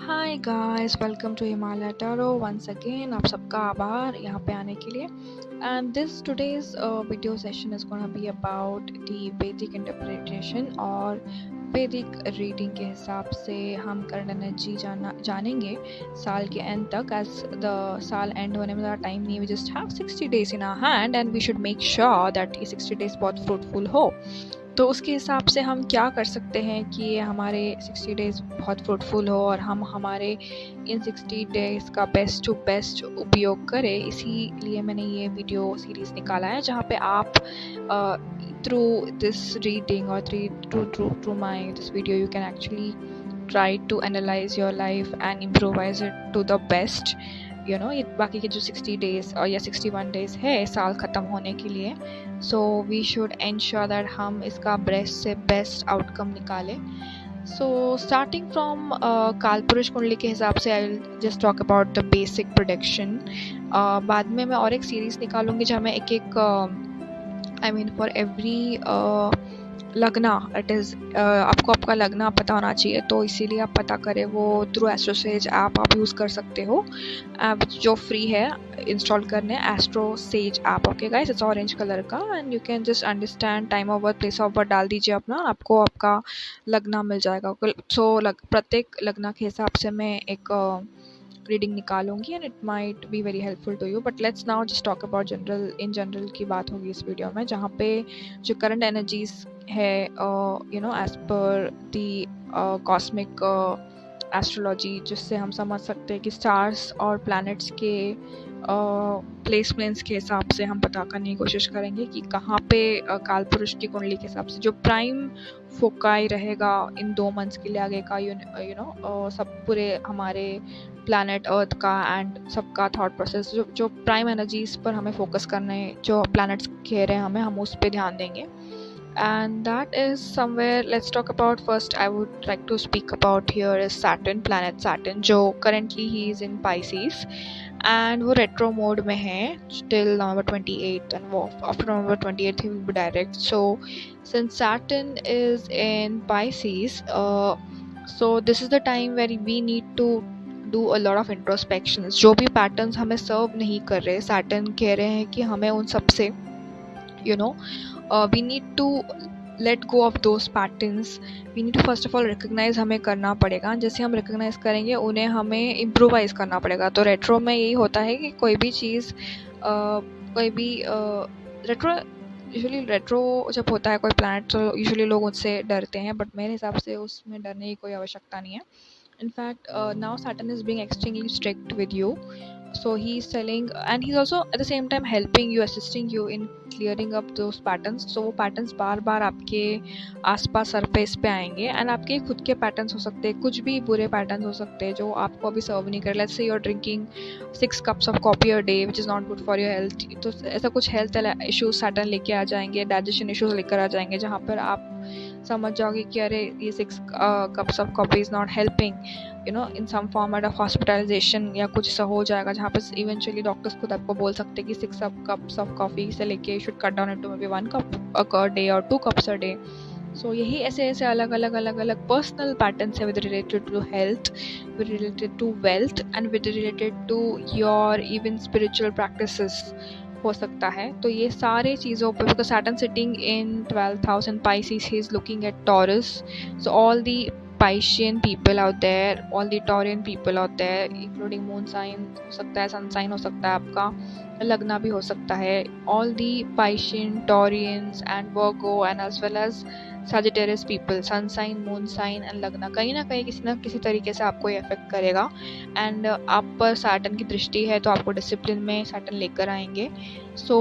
Hi guys, welcome to Himalaya tarot once again. आप सबका आभार यहाँ पे आने के लिए। And this today's video session is gonna be about the Vedic interpretation और वैदिक रीडिंग के हिसाब से हम करंट एनर्जी जानेंगे साल के एंड तक। एज द साल एंड होने में ज़्यादा टाइम नहीं है, we just have 60 days in our hand and we should make sure that ये 60 डेज बहुत फ्रूटफुल हो। तो उसके हिसाब से हम क्या कर सकते हैं कि ये हमारे 60 डेज़ बहुत फ्रूटफुल हो और हम हमारे इन 60 डेज़ का बेस्ट टू बेस्ट उपयोग करें। इसीलिए मैंने ये वीडियो सीरीज़ निकाला है जहाँ पे आप थ्रू दिस रीडिंग और through my this video you can actually try to analyze your life and improvise it to the best. ये बाकी के जो 60 डेज और या 61 डेज है साल ख़त्म होने के लिए, so we should ensure that हम इसका बेस्ट से बेस्ट आउटकम निकालें। सो स्टार्टिंग फ्रॉम कालपुरुष कुंडली के हिसाब से I will just talk about the basic production. बाद में मैं और एक सीरीज़ निकालूंगी जहाँ मैं एक फॉर एवरी लगना इट इज़ आपको आपका लगना पता होना चाहिए, तो इसीलिए आप पता करें वो थ्रू एस्ट्रोसेज ऐप आप यूज़ कर सकते हो। ऐप जो फ्री है इंस्टॉल करने, AstroSage app. Okay guys, it's orange colour का and you can just understand time of birth, place of birth डाल दीजिए अपना, आपको आपका लगना मिल जाएगा। सो प्रत्येक लगना के हिसाब से मैं एक रीडिंग निकालूंगी and it might be very helpful to you. But let's now just talk about general की बात होगी इस वीडियो में, जहाँ पे जो करंट एनर्जीज है एज पर दी कॉस्मिक एस्ट्रोलॉजी, जिससे हम समझ सकते हैं कि स्टार्स और प्लैनेट्स के प्लेसमेंट्स के हिसाब से हम पता करने की कोशिश करेंगे कि कहाँ पे कालपुरुष की कुंडली के हिसाब से जो प्राइम फोकाई रहेगा इन 2 मंथ्स के लिए आगे का, सब पूरे हमारे प्लैनेट अर्थ का एंड सबका थॉट प्रोसेस, जो प्राइम एनर्जीज पर हमें फोकस करना है, जो प्लैनेट्स कह रहे हैं हमें, हम उस पर ध्यान देंगे। And that is somewhere, let's talk about first, I would like to speak about here is Saturn, planet Saturn, जो currently he is in Pisces and वो retro mode में है till November 28th and after November 28th he will be direct. So since Saturn is in Pisces, so this is the time where we need to do a lot of introspections. जो भी patterns हमें serve नहीं कर रहे, Saturn कह रहे हैं कि हमें उन सब से we need to let go of those patterns. We need to first of all recognize हमें करना पड़ेगा। जैसे हम recognize करेंगे उन्हें हमें improvise करना पड़ेगा। तो रेट्रो में यही होता है कि कोई भी चीज़ यूजुअली रेट्रो जब होता है कोई प्लैनेट, तो यूजुअली लोग उससे डरते हैं, बट मेरे हिसाब से उसमें डरने की कोई आवश्यकता नहीं है। In fact, now Saturn is being extremely strict with you. So he's telling, and he's also at the same time helping you, assisting you in clearing up those patterns. So वो patterns बार बार आपके आसपास surface पे आएंगे and आपके खुद के patterns हो सकते हैं, कुछ भी बुरे patterns हो सकते हैं जो आपको अभी सर्व नहीं कर। Let's say you're drinking 6 cups of coffee a day, which is not good for your health. तो ऐसा कुछ health issues Saturn लेके आ जाएंगे, digestion issues लेकर आ जाएंगे, जहाँ पर आप समझ जाओगे कि अरे ये 6 cups of coffee is not helping, in some format of hospitalization या कुछ ऐसा हो जाएगा जहाँ पर इवेंचुअली डॉक्टर्स खुद आपको बोल सकते हैं कि 6 cups of coffee से लेके should cut down into maybe 1 cup a day or 2 cups a day. So यही ऐसे अलग अलग पर्सनल पैटर्न्स है with related to health, with related to wealth and with related to your even spiritual practices हो सकता है। तो ये सारे चीज़ों पर, because Saturn sitting in 12th house in Pisces, he is looking at Taurus. So all the Piscean people out there, all the Taurian people out there, including moon sign हो सकता है, sun sign हो सकता है, आपका लगना भी हो सकता है, all the Piscean, Taurians and Virgo and as well as Sagittarius people, sun sign, moon sign and लगना कहीं ना कहीं किसी ना किसी तरीके से आपको ये अफेक्ट करेगा। एंड आप पर सैटर्न की दृष्टि है तो आपको डिसिप्लिन में सैटर्न लेकर आएंगे। So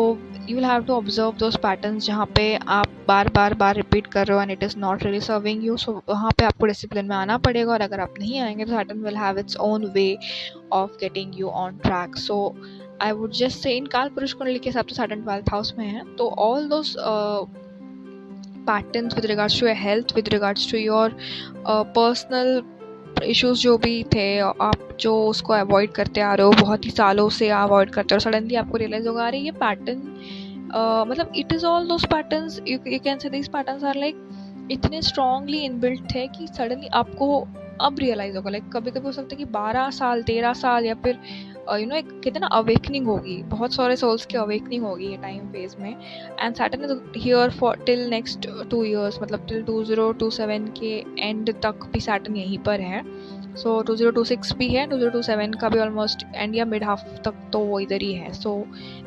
you will have to observe those patterns जहाँ पे आप बार रिपीट कर रहे हो and it is not really serving you. So वहाँ पे आपको डिसिप्लिन में आना पड़ेगा, और अगर आप नहीं आएंगे तो Saturn will have its own way of getting you on track. So I would just say in कालपुरुष कुंडली के हिसाब से सैटर्न 12th हाउस में है, तो all those patterns with regards to your health, with regards to your personal issues जो भी थे, आप जो उसको अवॉइड करते आ रहे हो, बहुत ही सालों से अवॉइड करते हो, सडनली आपको रियलाइज होगा अरे ये पैटर्न, मतलब it is all those patterns, you can say these patterns are like इतने स्ट्रांगली इनबिल्ट थे कि सडनली आपको अब रियलाइज होगा। लाइक कभी कभी हो सकता है कि 12 साल 13 साल या फिर एक कहते हैं ना अवेकनिंग होगी, बहुत सारे सोल्स की अवेकनिंग होगी ये टाइम फेज में। And Saturn is here for till next 2 years, मतलब टिल 2027 के एंड तक भी सैटर्न यहीं पर है। सो 2026 भी है, 2027 का भी ऑलमोस्ट एंड या मिड हाफ तक तो वो इधर ही है। So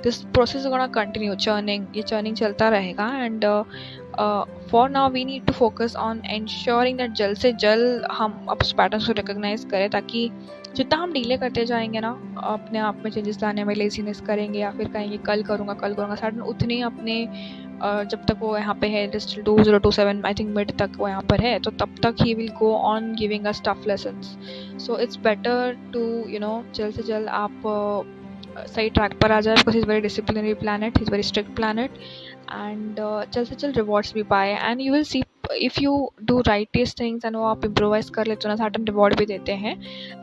this process gonna continue churning, ये चर्निंग चलता रहेगा। And for now we need to focus on ensuring that जल्द से जल्द हम अब पैटर्न्स को रिकोगनाइज करें, ताकि जितना हम डीले करते जाएंगे ना अपने आप में चेंजेस लाने में, लेजीनेस करेंगे या फिर कहेंगे कल करूँगा सैटर्न उतने ही अपने जब तक वो यहाँ पे है टिल 2027 आई थिंक मिड तक वो यहाँ पर है, तो तब तक ही will go on giving us tough lessons. So it's better to जल्द से जल्द आप सही ट्रैक पर आ जाए, because is very disciplinary planet, is very strict planet. And जल्द से जल्द रिवॉर्ड्स भी पाए। And you will see if you do rightest things and वो आप इम्प्रोवाइज़ कर लेते हो ना, सैटर्न रिवॉर्ड भी देते हैं।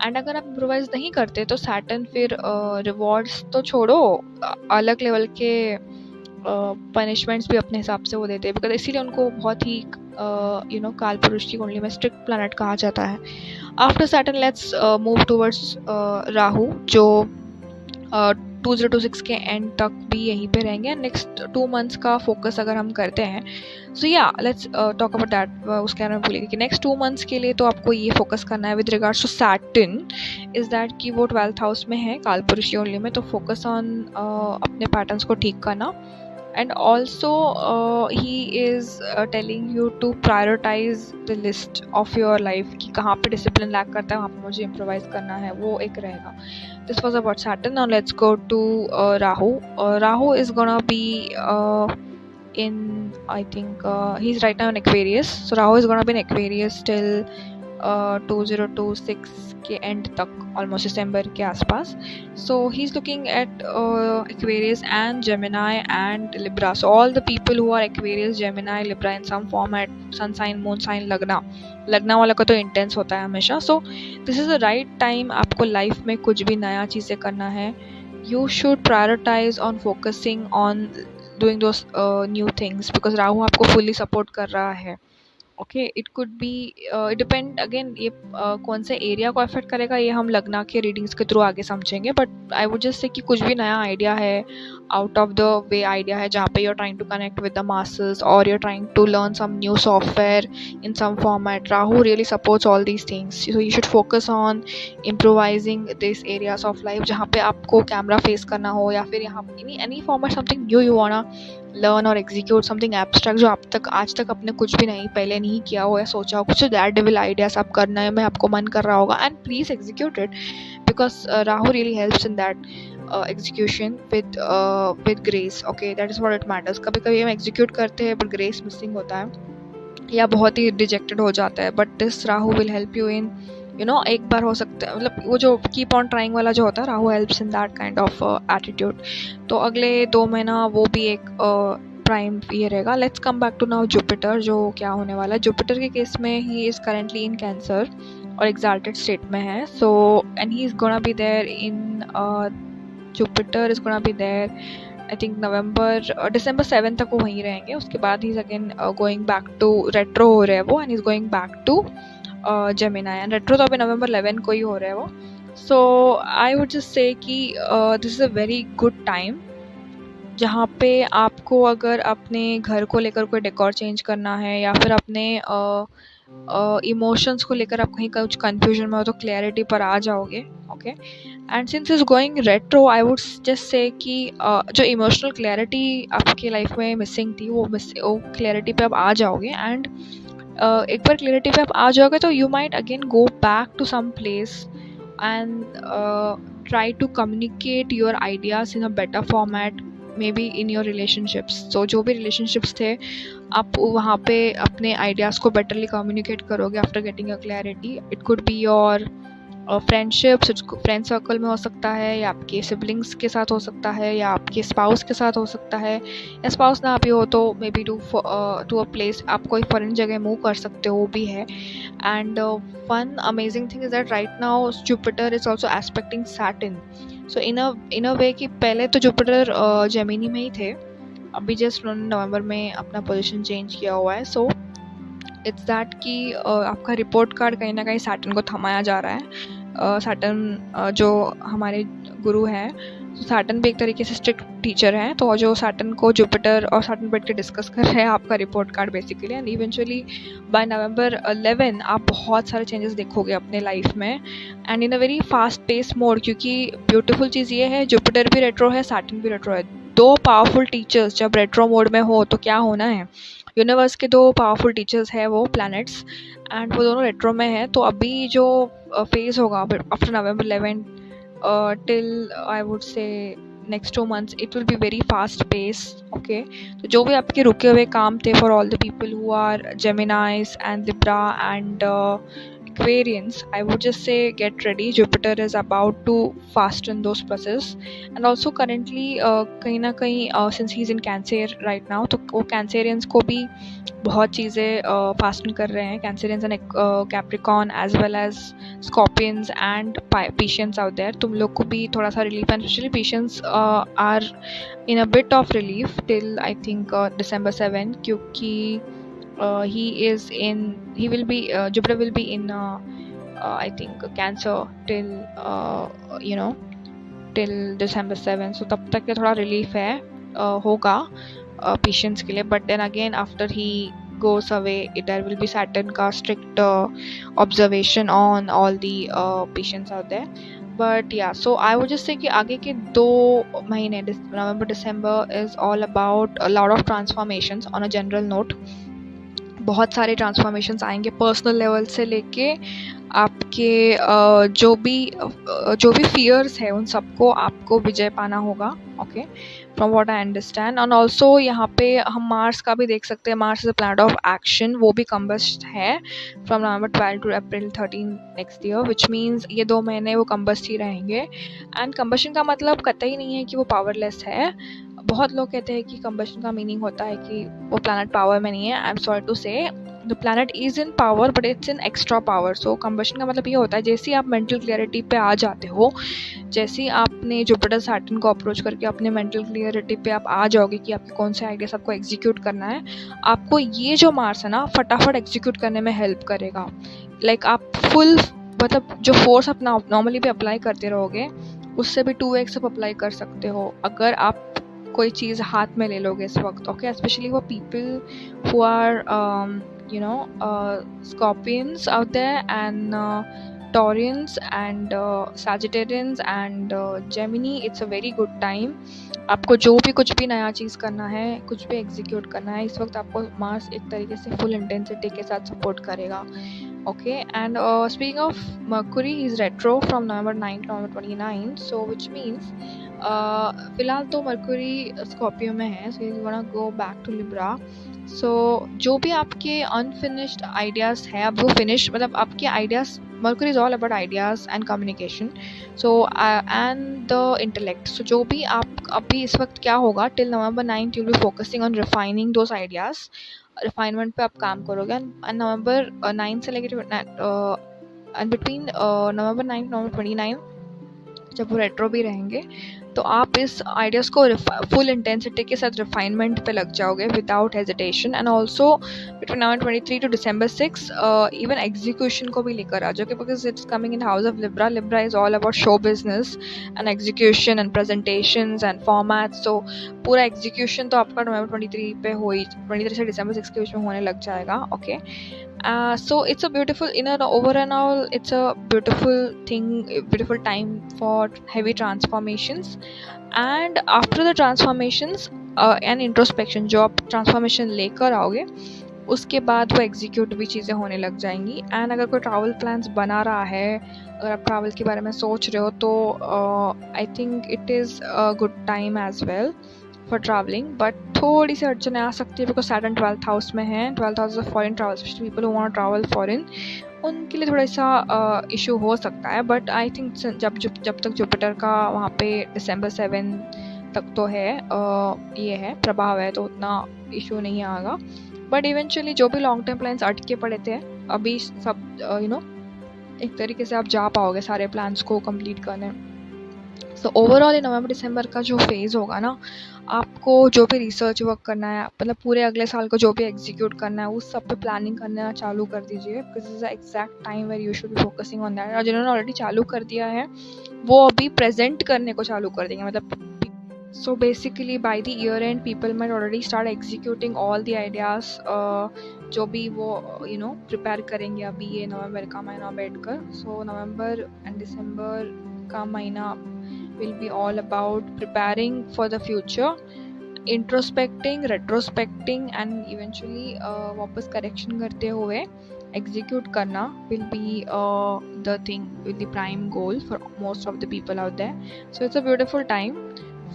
एंड अगर आप इम्प्रोवाइज़ नहीं करते तो सैटर्न फिर रिवॉर्ड्स तो छोड़ो, अलग लेवल के पनिशमेंट्स भी अपने हिसाब से वो देते हैं, बिकॉज इसीलिए उनको बहुत ही काल पुरुष की कुंडली में स्ट्रिक्ट प्लैनेट कहा जाता है। After Saturn let's move towards Rahu, जो 2026 के एंड तक भी यहीं पे रहेंगे। नेक्स्ट 2 months का फोकस अगर हम करते हैं, सो या लेट्स टॉक अबाउट दैट। उसके बारे में बोलेंगे कि नेक्स्ट 2 months के लिए तो आपको ये फोकस करना है with regards to Saturn is that कि वो 12th हाउस में है कालपुरुष की कुंडली में, तो फोकस ऑन अपने पैटर्न्स को ठीक करना। And also he is telling you to prioritize the list of your life कि कहाँ पे डिसिप्लिन लैक करता है, वहाँ पे मुझे इम्प्रोवाइज करना है, वो एक रहेगा। This was about Saturn. Now let's go to Rahu. Rahu is gonna be in I think he's right now in Aquarius. So Rahu is gonna be in Aquarius till 2026 के एंड तक, almost दिसंबर के आसपास। So he is looking at Aquarius and Gemini and Libra. So all the people who are Aquarius, Gemini, Libra in some form at sun sign, moon sign, लगना वाला का तो intense होता है हमेशा। So this is the right time आपको life में कुछ भी नया चीज़ें करना है। You should prioritise on focusing on doing those new things, because Rahu आपको फुल्ली सपोर्ट कर रहा है। Okay, it could be it depend again, ये कौन से एरिया को अफेक्ट करेगा ये हम लगना के रीडिंग्स के थ्रू आगे समझेंगे। बट आई वुड जस्ट से कि कुछ भी नया आइडिया है, out of the way idea है, जहाँ पे you are trying to connect with the masses और you are trying to learn some new software in some format, Rahu really supports all these things. So you should focus on improvising this areas of life, जहाँ पे आपको camera face करना हो या फिर यहाँ any format something new you वांना learn और execute, something abstract जो आज तक आपने कुछ भी पहले नहीं किया हो या सोचा हो, कुछ दैट डेविल आइडियाज आप करने में आपको मन कर रहा होगा, and please execute it, because Rahu really helps in that execution with grace. Okay, that is what it matters. कभी कभी हम एग्जीक्यूट करते हैं बट ग्रेस मिसिंग होता है या बहुत ही डिजेक्टेड हो जाता है, but this Rahu will help you in एक बार हो सकता है, मतलब वो जो कीप ऑन ट्राइंग वाला जो होता है, Rahu helps in that kind of attitude. तो अगले 2 महीना वो भी एक प्राइम ये रहेगा। Let's come back to now Jupiter, जो क्या होने वाला है। जुपिटर के केस में he is currently in Cancer और एक्साल्टेड स्टेट में है। So and he is gonna be there in Jupiter is gonna be there I think December 7 तक वो वहीं रहेंगे। उसके बाद he is again going back to retro हो रहा है वो, and is going back to Gemini, and retro तो अभी नवंबर 11 को ही हो रहा है वो। सो आई वुड जस्ट से कि this is a very good time, जहाँ पे आपको अगर अपने घर को लेकर कोई डेकोर चेंज करना है या फिर अपने इमोशंस को लेकर आप कहीं कुछ कन्फ्यूजन में हो तो क्लैरिटी पर आ जाओगे। Okay, and since is going retro I would just से कि जो इमोशनल क्लैरिटी आपके लाइफ में मिसिंग थी वो क्लैरिटी पे आप आ जाओगे। एंड एक बार क्लैरिटी पे आप आ जाओगे तो you might again go back to some place and try to communicate your ideas in a better format, maybe in your relationships. तो जो भी रिलेशनशिप्स थे आप वहाँ पे अपने आइडियाज़ को बेटरली कम्युनिकेट करोगे after getting a clarity. It could be your friendships, friend circle में हो सकता है, या आपके सिबलिंग्स के साथ हो सकता है, या आपके स्पाउस के साथ हो सकता है, या स्पाउस ना भी हो तो maybe to a place आप कोई फॉरेन जगह मूव कर सकते हो, वो भी है। And one amazing thing is that right now Jupiter is also aspecting Saturn. So in a way कि पहले तो जुपिटर जेमिनी में ही थे, अभी जस्ट उन्होंने नवंबर में अपना पोजीशन चेंज किया हुआ है। सो इट्स दैट कि आपका रिपोर्ट कार्ड कहीं ना कहीं सैटर्न को थमाया जा रहा है। सैटर्न जो हमारे गुरु हैं, तो सैटर्न भी एक तरीके से स्ट्रिक्ट टीचर हैं, तो जो सैटर्न को जुपिटर और सैटर्न बैठ के डिस्कस कर रहे हैं आपका report card basically. And eventually by November 11 आप बहुत सारे चेंजेस देखोगे अपने लाइफ में, and in a very fast pace mode. क्योंकि ब्यूटीफुल चीज़ ये है, जुपिटर भी रेट्रो है, सैटर्न भी रेट्रो है। दो पावरफुल टीचर्स जब रेट्रो मोड में हो तो क्या होना है, यूनिवर्स के दो पावरफुल टीचर्स हैं वो प्लैनेट्स, एंड वो दोनों रेट्रो में हैं। तो अभी जो फेज होगा after November 11 till I would say next 2 months, it will be very fast pace. Okay, तो जो भी आपके रुके हुए काम थे for all the people who are Geminis and Libra and Aquarians, I would just say get ready. Jupiter is about to fasten those process, and also currently कहीं ना कहीं since he's in Cancer right now, तो वो Cancerians को भी बहुत चीज़ें fasten कर रहे हैं। Cancerians and Capricorn as well as Scorpions and Piscians out there, तुम लोग को भी थोड़ा सा relief, and especially Piscians are in a bit of relief till I think December 7, क्योंकि he will be Jupiter will be in I think Cancer till till December 7, so तब तक के थोड़ा relief है होगा patients के लिए। But then again after he goes away, there will be Saturn का strict observation on all the patients out there. But yeah, so I would just say कि आगे के 2 महीने November December is all about a lot of transformations on a general note। बहुत सारे transformations आएंगे personal level से लेके आपके जो भी फियर्स है उन सबको आपको विजय पाना होगा। Okay, from what I understand. And also यहाँ पे हम मार्स का भी देख सकते हैं। Mars is a planet of action, वो भी कम्बस्ट है from November 12 to April 13 next year, which means ये 2 महीने वो कम्बस्ट ही रहेंगे। एंड कम्बशन का मतलब कतई नहीं है कि वो पावरलेस है। बहुत लोग कहते हैं कि कम्बशन का मीनिंग होता है कि वो प्लैनेट पावर में नहीं है। आई एम सॉरी टू से the planet is in power but it's in extra power. So combustion का मतलब ये होता है जैसे आप मेंटल क्लियरिटी पे आ जाते हो, जैसे आपने जुपिटर सैटर्न को अप्रोच करके अपने मेंटल क्लियरिटी पे आप आ जाओगे कि आपके कौन से आइडियाज आपको एग्जीक्यूट करना है, आपको ये जो मार्स है ना फटाफट एग्जीक्यूट करने में हेल्प करेगा। लाइक आप फुल मतलब जो फोर्स आप नॉर्मली भी अप्लाई करते रहोगे उससे भी 2x आप अप्लाई कर सकते हो अगर आप कोई चीज़ हाथ में ले लोगे इस वक्त। ओके, स्पेशली वो people who are Scorpions out there and Taurians and Sagittarians and Gemini, it's a very good time। आपको जो भी कुछ भी नया चीज़ करना है, कुछ भी एग्जीक्यूट करना है, इस वक्त आपको मार्स एक तरीके से फुल इंटेंसिटी के साथ सपोर्ट करेगा। Okay, and speaking of Mercury is retro from November 9 to November 29, so which means फिलहाल तो मर्क्यूरी स्कॉर्पियो में है, so you want go back to Libra. So जो भी आपके अनफिनिश्ड आइडियाज़ है अब वो फिनिश, मतलब आपके ideas, Mercury is all about ideas and communication, so and the intellect. So जो भी आप अभी इस वक्त क्या होगा till November 9 you will be focusing on refining those ideas, refinement पे आप काम करोगे। एंड नवंबर 9 से लेकर एंड बिटवीन नवंबर 9 नवंबर 29 जब वो रेट्रो भी रहेंगे तो आप इस आइडियाज़ को फुल इंटेंसिटी के साथ रिफाइनमेंट पे लग जाओगे without hesitation. And also between November 23 to December 6 even execution को भी लेकर आ जाओगे, because it's coming in house of Libra. Libra is all about show business and execution and presentations and formats. So पूरा execution तो आपका नवंबर 23 पे 23 से December 6 के बीच में होने लग जाएगा। Okay, so it's a beautiful, in an overall it's a beautiful thing, beautiful time for heavy transformations। and after the transformations and introspection, जो आप ट्रांसफॉर्मेशन लेकर आओगे उसके बाद वो एग्जीक्यूट भी चीज़ें होने लग जाएंगी। एंड अगर कोई ट्रैवल प्लान्स बना रहा है, अगर आप ट्रैवल के बारे में सोच रहे हो तो I think it is a good time as well for travelling. But थोड़ी सी अड़चने आ सकती है बिकॉज सैटर्न 12th हाउस में है। 12th house of foreign travel, specially people who want travel foreign, उनके लिए थोड़ा सा इशू हो सकता है। बट आई थिंक जब तक जुपिटर का वहाँ पे December 7 तक तो है ये है प्रभाव है, तो उतना इशू नहीं आएगा। बट इवेंचुअली जो भी लॉन्ग टर्म प्लान्स अटके पड़े थे अभी सब एक तरीके से आप जा पाओगे सारे प्लान्स को कंप्लीट करने। सो ओवरऑल इन नवंबर दिसंबर का जो फेज़ होगा ना, आपको जो भी रिसर्च वर्क करना है, मतलब पूरे अगले साल को जो भी एग्जीक्यूट करना है, उस सब पे प्लानिंग करना चालू कर दीजिए, because is the exact time where you should be focusing on that. और जिन्होंने ऑलरेडी चालू कर दिया है वो अभी प्रेजेंट करने को चालू कर देंगे, मतलब so basically by the year end people might already start executing all the ideas जो भी वो प्रिपेयर करेंगे अभी ये नवंबर का महीना बैठकर। सो नवंबर एंड दिसंबर का महीना will be all about preparing for the future, introspecting, retrospecting and eventually वापस correction करते हुए execute करना will be the thing, will be prime goal for most of the people out there. So it's a beautiful time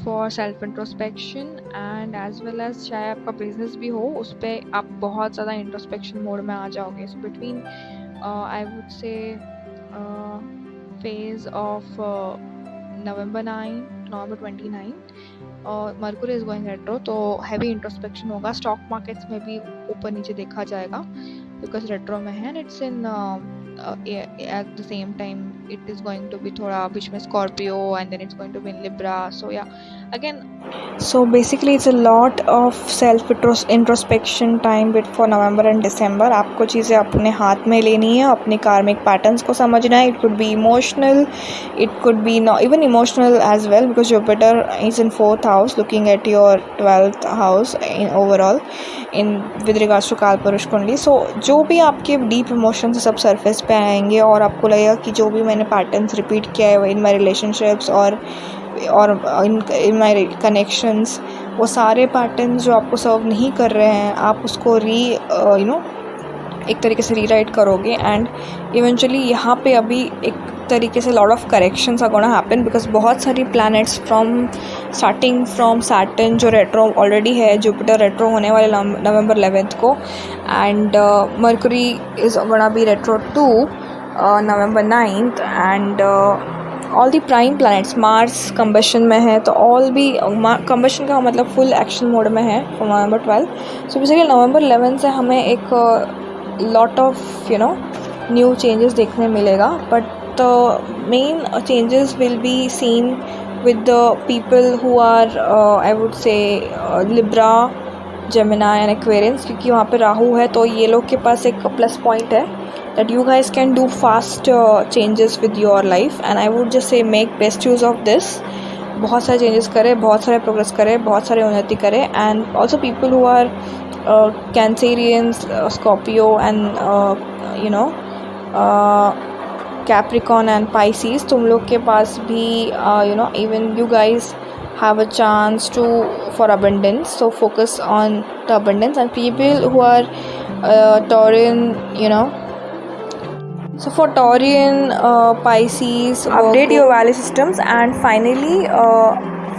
for self introspection and as well as चाहे आपका business भी हो उस पर आप बहुत ज़्यादा इंट्रोस्पेक्शन मोड में आ जाओगे। सो बिटवीन आई वुड से phase of November 9 to November 29 Mercury is going retro, तो हैवी इंट्रोस्पेक्शन होगा। स्टॉक मार्केट्स में भी ऊपर नीचे देखा जाएगा बिकॉज रेट्रो में है, it's in at the same time it is going to be थोड़ा बीच में Scorpio and then it's going to be in Libra. So yeah, again, so basically it's a lot of self introspection time bit for November and December. आपको चीज़ें अपने हाथ में लेनी है, अपने कार्मिक पैटर्न्स को समझना है. It could be emotional, it could be not even emotional as well because Jupiter is in 4th house looking at your 12th house in overall in with regards to कालपुरुष कुंडली. So जो भी आपके deep emotion सब surface पे आएंगे और आपको लगेगा कि जो भी मैंने पैटर्न्स रिपीट किया है इन माई रिलेशनशिप्स और इन माई कनेक्शंस, वो सारे पैटर्न्स जो आपको सर्व नहीं कर रहे हैं आप उसको एक तरीके से रीराइट करोगे एंड इवेंचुअली यहाँ पे अभी एक तरीके से lot of corrections are gonna happen because बहुत सारी प्लैनेट्स स्टार्टिंग फ्रॉम सैटर्न जो रेट्रो ऑलरेडी है, जुपिटर रेट्रो होने वाले नवंबर 11th को and Mercury is gonna be retro to November 9th and all the prime planets, Mars combustion में है तो ऑल भी कंबशन का मतलब फुल एक्शन मोड में है from November 12. So basically November 11 से हमें एक लॉट ऑफ न्यू चेंजेस देखने मिलेगा, but the main changes will be seen with the people who are I would say Libra, Gemini and Aquarians, क्योंकि वहाँ पे राहु है तो ये लोग के पास एक प्लस पॉइंट है that you guys can do fast changes with your life and I would just say make best use of this. बहुत सारे changes करें, बहुत सारे progress करें, बहुत सारे उन्नति करें and also people who are Cancerians, Scorpio and Capricorn and Pisces, तुम लोग के पास भी even you guys have a chance to for abundance, so focus on the abundance. And people who are Taurian, so for Taurian, Pisces, update your value systems and finally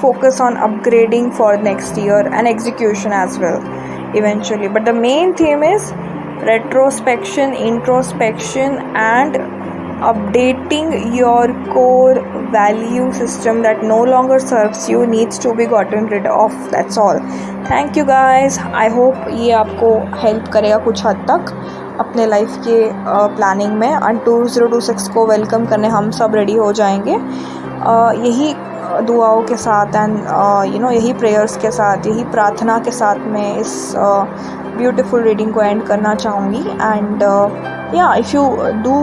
focus on upgrading for next year and execution as well eventually. But the main theme is retrospection, introspection and updating your core value system that no longer serves you, needs to be gotten rid of. That's all. Thank you guys. I hope ये आपको help करेगा कुछ हद तक अपने life के planning में and 2026 को वेलकम करने हम सब रेडी हो जाएंगे यही दुआओं के साथ एंड यही प्रेयर्स के साथ, यही प्रार्थना के साथ मैं इस ब्यूटीफुल रीडिंग को एंड करना चाहूँगी. एंड या if you do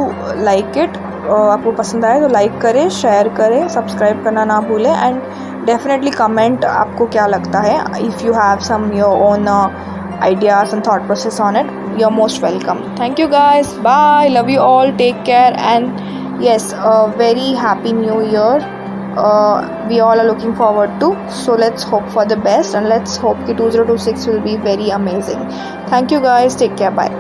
like it, आपको पसंद आए तो लाइक करें, शेयर करें, सब्सक्राइब करना ना भूलें एंड डेफिनेटली कमेंट आपको क्या लगता है. If you have some your own ideas and thought process on it, you're most welcome. Thank you guys, bye, love you all, take care and yes, a very happy new year. We all are looking forward to, so let's hope for the best and let's hope that 2026 will be very amazing. Thank you guys, take care, bye.